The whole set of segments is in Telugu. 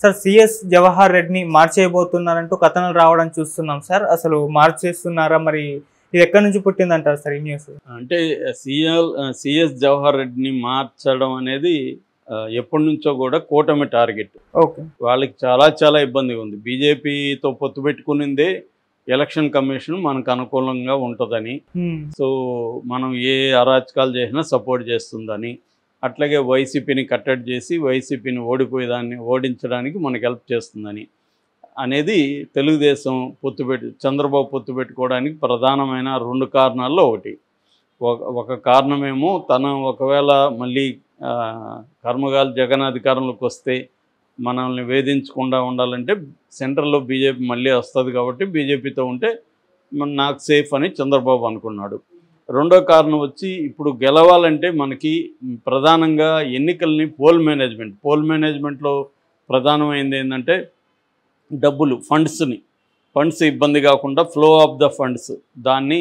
సార్ సిఎస్ జవహర్ రెడ్డిని మార్చేయబోతున్నారంటూ కథనాలు రావడం చూస్తున్నాం సార్. అసలు మార్చేస్తున్నారా, మరి ఇది ఎక్కడి నుంచి పుట్టిందంటారు సార్ ఈ న్యూస్? అంటే సిఎస్ జవహర్ రెడ్డిని మార్చడం అనేది ఎప్పటి నుంచో కూడా కూటమి టార్గెట్. ఓకే, వాళ్ళకి చాలా ఇబ్బందిగా ఉంది. బీజేపీతో పొత్తు పెట్టుకునిందే ఎలక్షన్ కమిషన్ మనకు అనుకూలంగా ఉంటుందని, సో మనం ఏ అరాచకాలు చేసినా సపోర్ట్ చేస్తుందని, అట్లాగే వైసీపీని కట్టడి చేసి వైసీపీని ఓడించడానికి మనకు హెల్ప్ చేస్తుందని అనేది తెలుగుదేశం చంద్రబాబు పొత్తు పెట్టుకోవడానికి ప్రధానమైన 2 కారణాల్లో ఒకటి. ఒక కారణమేమో తను ఒకవేళ మళ్ళీ కర్మగాలి జగన్ అధికారంలోకి వస్తే మనల్ని వేధించకుండా ఉండాలంటే సెంట్రల్లో బీజేపీ మళ్ళీ వస్తుంది కాబట్టి బీజేపీతో ఉంటే నాకు సేఫ్ అని చంద్రబాబు అనుకున్నాడు. రెండో కారణం వచ్చి ఇప్పుడు గెలవాలంటే మనకి ప్రధానంగా ఎన్నికల్ని పోల్ మేనేజ్మెంట్లో ప్రధానమైంది ఏంటంటే డబ్బులు, ఫండ్స్ ఇబ్బంది కాకుండా ఫ్లో ఆఫ్ ద ఫండ్స్ దాన్ని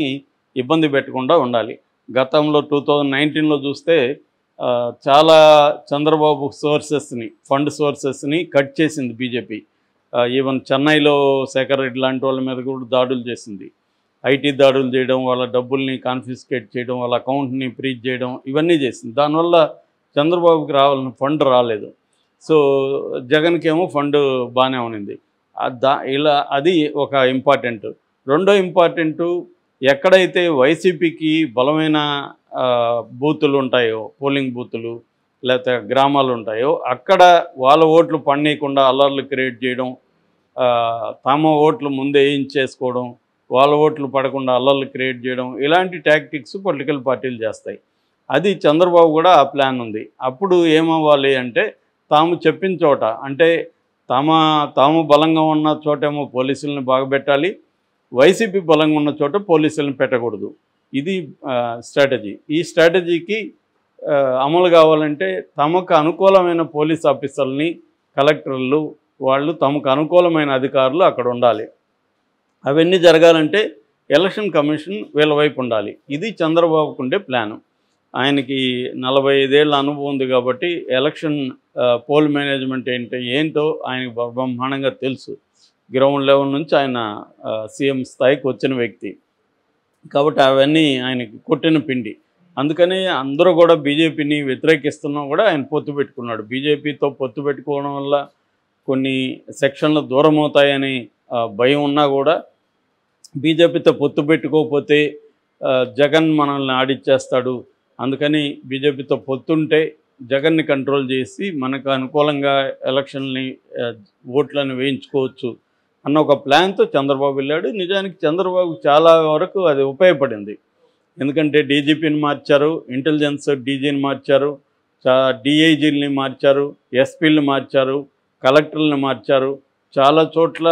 ఇబ్బంది పెట్టకుండా ఉండాలి. గతంలో 2019లో చూస్తే చాలా చంద్రబాబు ఫండ్ సోర్సెస్ని కట్ చేసింది బీజేపీ. ఈవెన్ చెన్నైలో శేఖర్ రెడ్డి లాంటి వాళ్ళ మీద కూడా దాడులు చేసింది. ఐటీ దాడులు చేయడం, వాళ్ళ డబ్బుల్ని కాన్ఫిస్కేట్ చేయడం, వాళ్ళ అకౌంట్ని ఫ్రీజ్ చేయడం, ఇవన్నీ చేసింది. దానివల్ల చంద్రబాబుకి రావాల్సిన ఫండ్ రాలేదు. సో జగన్కి ఏమో ఫండ్ బాగానే ఉన్నింది. అది ఒక ఇంపార్టెంట్. రెండో ఇంపార్టెంటు, ఎక్కడైతే వైసీపీకి బలమైన బూతులు ఉంటాయో, పోలింగ్ బూతులు లేకపోతే గ్రామాలు ఉంటాయో, అక్కడ వాళ్ళ ఓట్లు పడనీయకుండా అల్లర్లు క్రియేట్ చేయడం, తమ ఓట్లు ముందే వేయించేసుకోవడం, వాళ్ళ ఓట్లు పడకుండా అల్లర్లు క్రియేట్ చేయడం, ఇలాంటి టాక్టిక్స్ పొలిటికల్ పార్టీలు చేస్తాయి. అది చంద్రబాబు కూడా ఆ ప్లాన్ ఉంది. అప్పుడు ఏమవ్వాలి అంటే తాము చెప్పిన చోట, అంటే తాము బలంగా ఉన్న చోటేమో పోలీసులను బాగా పెట్టాలి, వైసీపీ బలంగా ఉన్న చోట పోలీసులను పెట్టకూడదు. ఇది స్ట్రాటజీ. ఈ స్ట్రాటజీకి అమలు కావాలంటే తమకు అనుకూలమైన పోలీస్ ఆఫీసర్ని, కలెక్టర్లు, వాళ్ళు తమకు అనుకూలమైన అధికారులు అక్కడ ఉండాలి. అవన్నీ జరగాలంటే ఎలక్షన్ కమిషన్ వీళ్ళ వైపు ఉండాలి. ఇది చంద్రబాబుకు ఉండే ప్లాను. ఆయనకి 45 ఏళ్ళ అనుభవం ఉంది కాబట్టి ఎలక్షన్ పోల్ మేనేజ్మెంట్ ఏంటో ఆయనకు బ్రహ్మాండంగా తెలుసు. గ్రౌండ్ లెవెల్ నుంచి ఆయన సీఎం స్థాయికి వచ్చిన వ్యక్తి కాబట్టి అవన్నీ ఆయనకి కొట్టిన పిండి. అందుకని అందరూ కూడా బీజేపీని వ్యతిరేకిస్తున్నా కూడా ఆయన పొత్తు పెట్టుకున్నాడు. బీజేపీతో పొత్తు పెట్టుకోవడం వల్ల కొన్ని సెక్షన్లు దూరం అవుతాయని భయం ఉన్నా కూడా, బీజేపీతో పొత్తు పెట్టుకోకపోతే జగన్ మనల్ని ఆడిచ్చేస్తాడు, అందుకని బీజేపీతో పొత్తుంటే జగన్ని కంట్రోల్ చేసి మనకు అనుకూలంగా ఎలక్షన్ని ఓట్లను వేయించుకోవచ్చు అన్న ఒక ప్లాన్తో చంద్రబాబు వెళ్ళాడు. నిజానికి చంద్రబాబు చాలా వరకు అది ఉపయోగపడింది. ఎందుకంటే డీజీపీని మార్చారు, ఇంటెలిజెన్స్ డీజీని మార్చారు, డిఐజీని మార్చారు, ఎస్పీలను మార్చారు, కలెక్టర్లను మార్చారు. చాలా చోట్ల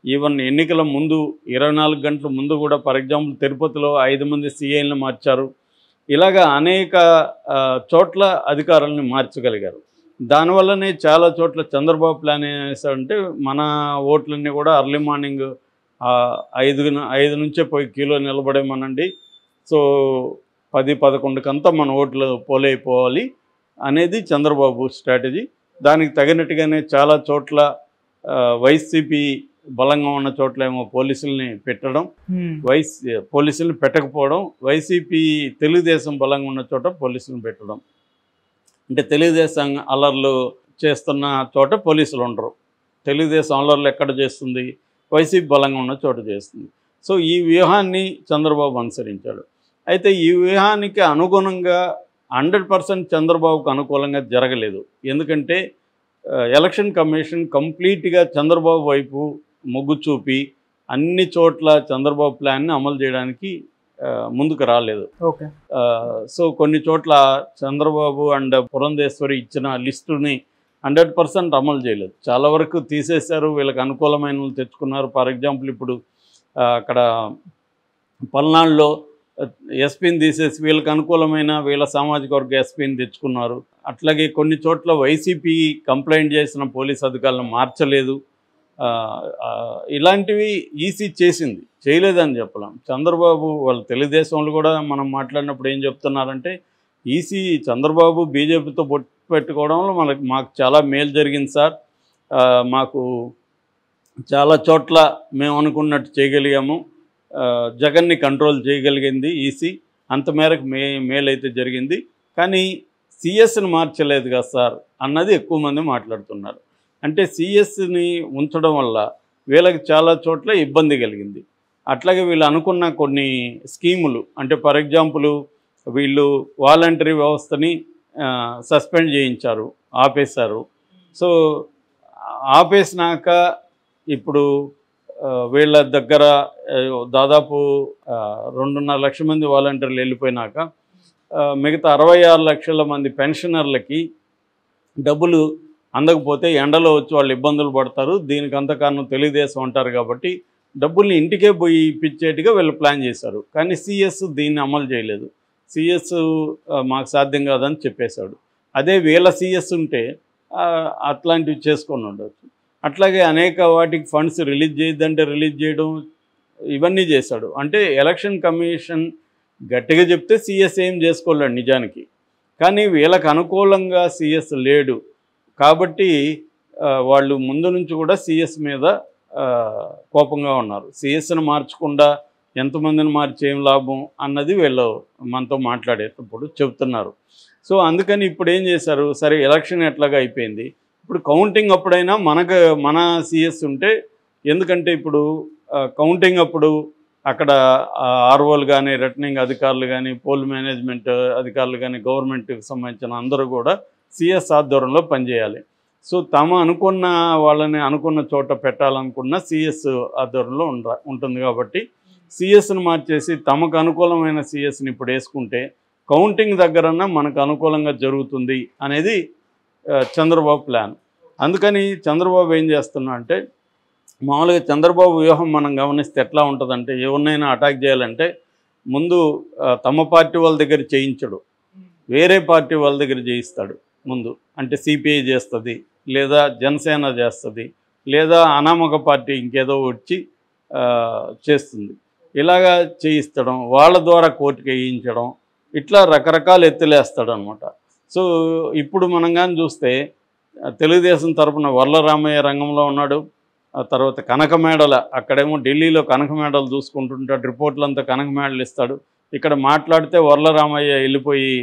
ఈవెన్ ఎన్నికల ముందు 24 గంటల ముందు కూడా, ఫర్ ఎగ్జాంపుల్ తిరుపతిలో 5 మంది సీఐలను మార్చారు. ఇలాగా అనేక చోట్ల అధికారులను మార్చగలిగారు. దానివల్లనే చాలా చోట్ల చంద్రబాబు ప్లాన్ ఏం చేశారంటే, మన ఓట్లన్నీ కూడా అర్లీ మార్నింగ్ 5 నుంచే పోయి క్యూలో నిలబడేమనండి, సో 10-11కంతా మన ఓట్లు పోలైపోవాలి అనేది చంద్రబాబు స్ట్రాటజీ. దానికి తగినట్టుగానే చాలా చోట్ల వైసీపీ బలంగా ఉన్న చోట్లేమో పోలీసుల్ని పెట్టడం, పోలీసుల్ని పెట్టకపోవడం, వైసీపీ తెలుగుదేశం బలంగా ఉన్న చోట పోలీసులను పెట్టడం. అంటే తెలుగుదేశం అల్లర్లు చేస్తున్న చోట పోలీసులు ఉండరు, తెలుగుదేశం అల్లర్లు ఎక్కడ చేస్తుంది, వైసీపీ బలంగా ఉన్న చోట చేస్తుంది. సో ఈ వ్యూహాన్ని చంద్రబాబు అనుసరించాడు. అయితే ఈ వ్యూహానికి అనుగుణంగా 100% చంద్రబాబుకు అనుకూలంగా జరగలేదు. ఎందుకంటే ఎలక్షన్ కమిషన్ కంప్లీట్గా చంద్రబాబు వైపు మొగ్గు చూపి అన్ని చోట్ల చంద్రబాబు ప్లాన్ని అమలు చేయడానికి ముందుకు రాలేదు. సో కొన్ని చోట్ల చంద్రబాబు అండ్ పురంధేశ్వరి ఇచ్చిన లిస్టుని 100% అమలు చేయలేదు. చాలా వరకు తీసేశారు, వీళ్ళకి అనుకూలమైన తెచ్చుకున్నారు. ఫర్ ఎగ్జాంపుల్ ఇప్పుడు అక్కడ పల్నాడులో ఎస్పీని తీసేసి వీళ్ళకి అనుకూలమైన వీళ్ళ సామాజిక వర్గ ఎస్పీని తెచ్చుకున్నారు. అట్లాగే కొన్ని చోట్ల వైసీపీ కంప్లైంట్ చేసిన పోలీస్ అధికారులను మార్చలేదు. ఇలాంటివి ఈసీ చేయలేదని చెప్పలేం. చంద్రబాబు వాళ్ళ తెలుగుదేశంలో కూడా మనం మాట్లాడినప్పుడు ఏం చెప్తున్నారంటే, ఈసీ చంద్రబాబు బీజేపీతో పొత్తు పెట్టుకోవడంలో మాకు చాలా మేలు జరిగింది సార్, మాకు చాలా చోట్ల మేము అనుకున్నట్టు చేయగలిగాము, జగన్ని కంట్రోల్ చేయగలిగింది ఈసీ, అంత మేరకు మేలైతే జరిగింది. కానీ సిఎస్ని మార్చలేదు కదా సార్ అన్నది ఎక్కువ మంది మాట్లాడుతున్నారు. అంటే సిఎస్ని ఉంచడం వల్ల వీళ్ళకి చాలా చోట్ల ఇబ్బంది కలిగింది. అట్లాగే వీళ్ళు అనుకున్న కొన్ని స్కీములు, అంటే ఫర్ ఎగ్జాంపుల్ వీళ్ళు వాలంటరీ వ్యవస్థని సస్పెండ్ చేయించారు, ఆపేశారు. సో ఆపేసినాక ఇప్పుడు వీళ్ళ దగ్గర దాదాపు 2.5 లక్షల మంది వాలంటీర్లు వెళ్ళిపోయినాక మిగతా 66 లక్షల మంది పెన్షనర్లకి డబ్బులు అందకపోతే ఎండలో వచ్చి వాళ్ళు ఇబ్బందులు పడతారు. దీనికి అంత కారణం తెలుగుదేశం అంటారు కాబట్టి డబ్బుల్ని ఇంటికే పోయి ఇప్పించేట్టుగా వీళ్ళు ప్లాన్ చేశారు. కానీ సిఎస్ దీన్ని అమలు చేయలేదు. సిఎస్ మాకు సాధ్యం కాదని చెప్పేశాడు. అదే వీళ్ళ సిఎస్ ఉంటే అట్లాంటివి చేసుకొని ఉండవచ్చు. అట్లాగే అనేక వాటికి ఫండ్స్ రిలీజ్ చేయొద్దంటే రిలీజ్ చేయడం, ఇవన్నీ చేశాడు. అంటే ఎలక్షన్ కమిషన్ గట్టిగా చెప్తే సిఎస్ ఏం చేసుకోలేడు నిజానికి. కానీ వీళ్ళకి అనుకూలంగా సిఎస్ లేడు కాబట్టి వాళ్ళు ముందు నుంచి కూడా సిఎస్ మీద కోపంగా ఉన్నారు. సిఎస్ని మార్చకుండా ఎంతమందిని మార్చి ఏం లాభం అన్నది వీళ్ళు మనతో మాట్లాడేటప్పుడు చెబుతున్నారు. సో అందుకని ఇప్పుడు ఏం చేశారు, సరే ఎలక్షన్ ఎట్లాగా అయిపోయింది, ఇప్పుడు కౌంటింగ్ అప్పుడైనా మన సిఎస్ ఉంటే, ఎందుకంటే ఇప్పుడు కౌంటింగ్ అప్పుడు అక్కడ ఆర్ఓలు కానీ, రిటర్నింగ్ అధికారులు కానీ, పోల్ మేనేజ్మెంట్ అధికారులు కానీ, గవర్నమెంట్కి సంబంధించిన అందరూ కూడా సిఎస్ ఆధ్వర్యంలో పనిచేయాలి. సో తాము అనుకున్న వాళ్ళని అనుకున్న చోట పెట్టాలనుకున్న సిఎస్ ఆధ్వర్యంలో ఉంటుంది కాబట్టి సిఎస్ని మార్చేసి తమకు అనుకూలమైన సిఎస్ని ఇప్పుడు వేసుకుంటే కౌంటింగ్ దగ్గరన్నా మనకు అనుకూలంగా జరుగుతుంది అనేది చంద్రబాబు ప్లాన్. అందుకని చంద్రబాబు ఏం చేస్తున్నా అంటే, మామూలుగా చంద్రబాబు వ్యూహం మనం గమనిస్తే ఎట్లా ఉంటుందంటే, ఎవరినైనా అటాక్ చేయాలంటే ముందు తమ పార్టీ వాళ్ళ దగ్గర చేయించడు, వేరే పార్టీ వాళ్ళ దగ్గర చేయిస్తాడు ముందు. అంటే సిపిఐ చేస్తుంది, లేదా జనసేన చేస్తుంది, లేదా అనామక పార్టీ ఇంకేదో వచ్చి చేస్తుంది. ఇలాగా చేయిస్తడం, వాళ్ళ ద్వారా కోర్టుకి వేయించడం, ఇట్లా రకరకాల ఎత్తులేస్తాడు అనమాట. సో ఇప్పుడు మనం కానీ చూస్తే తెలుగుదేశం తరఫున వర్లరామయ్య రంగంలో ఉన్నాడు. ఆ తర్వాత కనకమేడల, అక్కడేమో ఢిల్లీలో కనకమేడలు చూసుకుంటుంటాడు, రిపోర్ట్లంతా కనకమేడలు ఇస్తాడు. ఇక్కడ మాట్లాడితే వర్లరామయ్య వెళ్ళిపోయి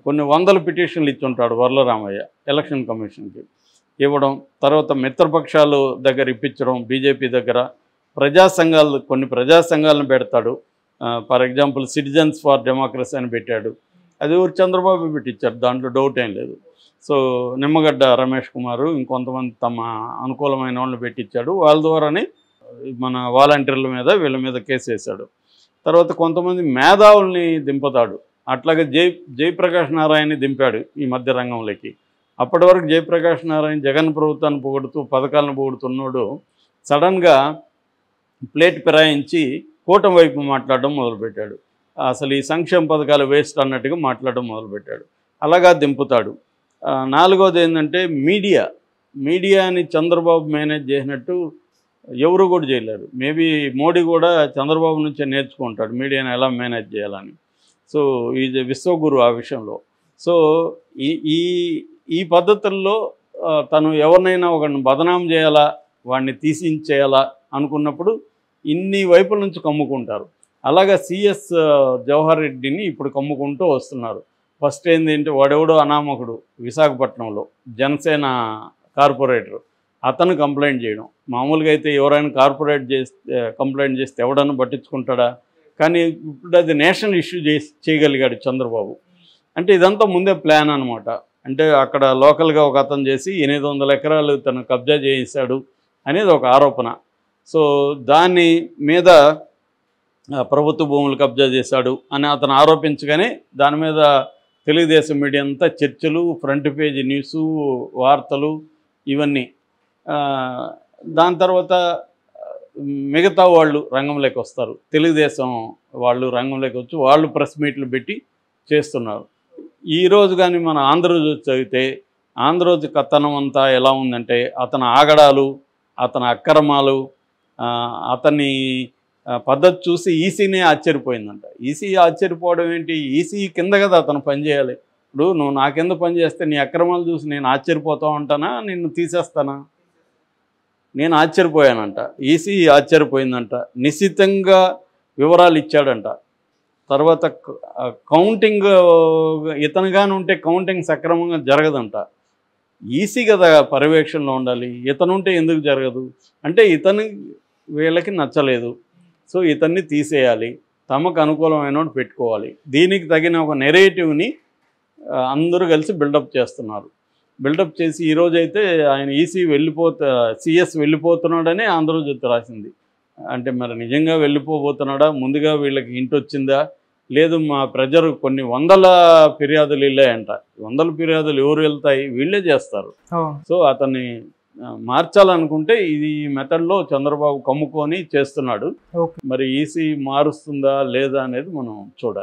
కొన్ని వందల పిటిషన్లు ఇచ్చుంటాడు వర్లరామయ్య ఎలక్షన్ కమిషన్కి ఇవ్వడం. తర్వాత మిత్రపక్షాలు దగ్గర ఇప్పించడం, బీజేపీ దగ్గర కొన్ని ప్రజా సంఘాలను పెడతాడు. For example citizens for democracy అని పెట్టాడు, అది ఊరు చంద్రబాబు పెట్టించారు, దాంట్లో డౌట్ ఏం లేదు. సో నిమ్మగడ్డ రమేష్ కుమారు ఇంకొంతమంది తమ అనుకూలమైన వాళ్ళని పెట్టించాడు, వాళ్ళ ద్వారానే మన వాలంటీర్ల మీద వీళ్ళ మీద కేసు వేశాడు. తర్వాత కొంతమంది మేధావుల్ని దింపుతాడు. అట్లాగే జయప్రకాష్ నారాయణని దింపాడు ఈ మధ్య రంగంలోకి. అప్పటి వరకు జయప్రకాష్ నారాయణ జగన్ ప్రభుత్వాన్ని పొగుడుతూ పథకాలను పొగుడుతున్నాడు, సడన్గా ప్లేట్ ఫిరాయించి కూటమి వైపు మాట్లాడడం మొదలుపెట్టాడు. అసలు ఈ సంక్షేమ పథకాలు వేస్ట్ అన్నట్టుగా మాట్లాడడం మొదలుపెట్టాడు. అలాగా దింపుతాడు. నాలుగోది ఏంటంటే మీడియాని చంద్రబాబు మేనేజ్ చేసినట్టు ఎవరు కూడా చేయలేరు. మేబీ మోడీ కూడా చంద్రబాబు నుంచే నేర్చుకుంటాడు మీడియాని ఎలా మేనేజ్ చేయాలని. సో ఈజ్ విశ్వగురు ఆ విషయంలో. సో ఈ పద్ధతుల్లో తను ఎవరినైనా ఒకరిని బదనాం చేయాలా, వాడిని తీసించేయాలా అనుకున్నప్పుడు ఇన్ని వైపుల నుంచి కమ్ముకుంటారు. అలాగా సిఎస్ జవహర్ రెడ్డిని ఇప్పుడు కమ్ముకుంటూ వస్తున్నారు. ఫస్ట్ ఏంటంటే వాడెవడో అనామకుడు విశాఖపట్నంలో జనసేన కార్పొరేటర్, అతను కంప్లైంట్ చేయడం. మామూలుగా అయితే ఎవరైనా కంప్లైంట్ చేస్తే ఎవడన్నా పట్టించుకుంటాడా, కానీ ఇప్పుడు అది నేషనల్ ఇష్యూ చేయగలిగాడు చంద్రబాబు. అంటే ఇదంతా ముందే ప్లాన్ అనమాట. అంటే అక్కడ లోకల్గా ఒక అతను చేసి 800 ఎకరాలు తను కబ్జా చేశాడు అనేది ఒక ఆరోపణ. సో దాని మీద ప్రభుత్వ భూములు కబ్జా చేశాడు అని అతను ఆరోపించగానే దాని మీద తెలుగుదేశం మీడియా అంతా చర్చలు, ఫ్రంట్ పేజీ న్యూసు, వార్తలు ఇవన్నీ. దాని తర్వాత మిగతా వాళ్ళు రంగంలోకి వస్తారు, తెలుగుదేశం వాళ్ళు రంగంలోకి వచ్చి వాళ్ళు ప్రెస్ మీట్లు పెట్టి చేస్తున్నారు. ఈరోజు కానీ మన ఆంధ్రజ్యోతి చదివితే ఆంధ్రజ్యోతి కథనం అంతా ఎలా ఉందంటే, అతని ఆగడాలు, అతని అక్రమాలు, అతని పద్ధతి చూసి ఈసీనే ఆశ్చర్యపోయిందంట. ఈసీ ఆశ్చర్యపోవడం ఏంటి, ఈసీ కింద కదా అతను పనిచేయాలి. ఇప్పుడు నువ్వు నా కింద పనిచేస్తే నీ అక్రమాలు చూసి నేను ఆశ్చర్యపోతూ ఉంటానా, నిన్ను తీసేస్తానా? నేను ఆశ్చర్యపోయానంట, ఈసీ ఆశ్చర్యపోయిందంట. నిశ్చితంగా వివరాలు ఇచ్చాడంట. తర్వాత కౌంటింగ్ ఇతనుగానే ఉంటే కౌంటింగ్ సక్రమంగా జరగదంట. ఈసీ కదా పర్యవేక్షణలో ఉండాలి, ఇతనుంటే ఎందుకు జరగదు అంటే వీళ్ళకి నచ్చలేదు, సో ఇతన్ని తీసేయాలి, తమకు అనుకూలమైన పెట్టుకోవాలి. దీనికి తగిన ఒక నెరేటివ్ని అందరూ కలిసి బిల్డప్ చేస్తున్నారు. బిల్డప్ చేసి ఈరోజైతే ఆయన ఈసీ సిఎస్ వెళ్ళిపోతున్నాడని ఆంధ్రజ్యోతి రాసింది. అంటే మరి నిజంగా వెళ్ళిపోబోతున్నాడా, ముందుగా వీళ్ళకి హింట్ వచ్చిందా, లేదు మా ప్రజలు కొన్ని వందల ఫిర్యాదులు వెళ్ళాయంట. 100 ఫిర్యాదులు ఎవరు వెళ్తాయి, వీళ్ళే చేస్తారు. సో అతన్ని మార్చాలనుకుంటే ఇది మెథడ్లో చంద్రబాబు కమ్ముకొని చేస్తున్నాడు. మరి ఈసీ మారుస్తుందా లేదా అనేది మనం చూడాలి.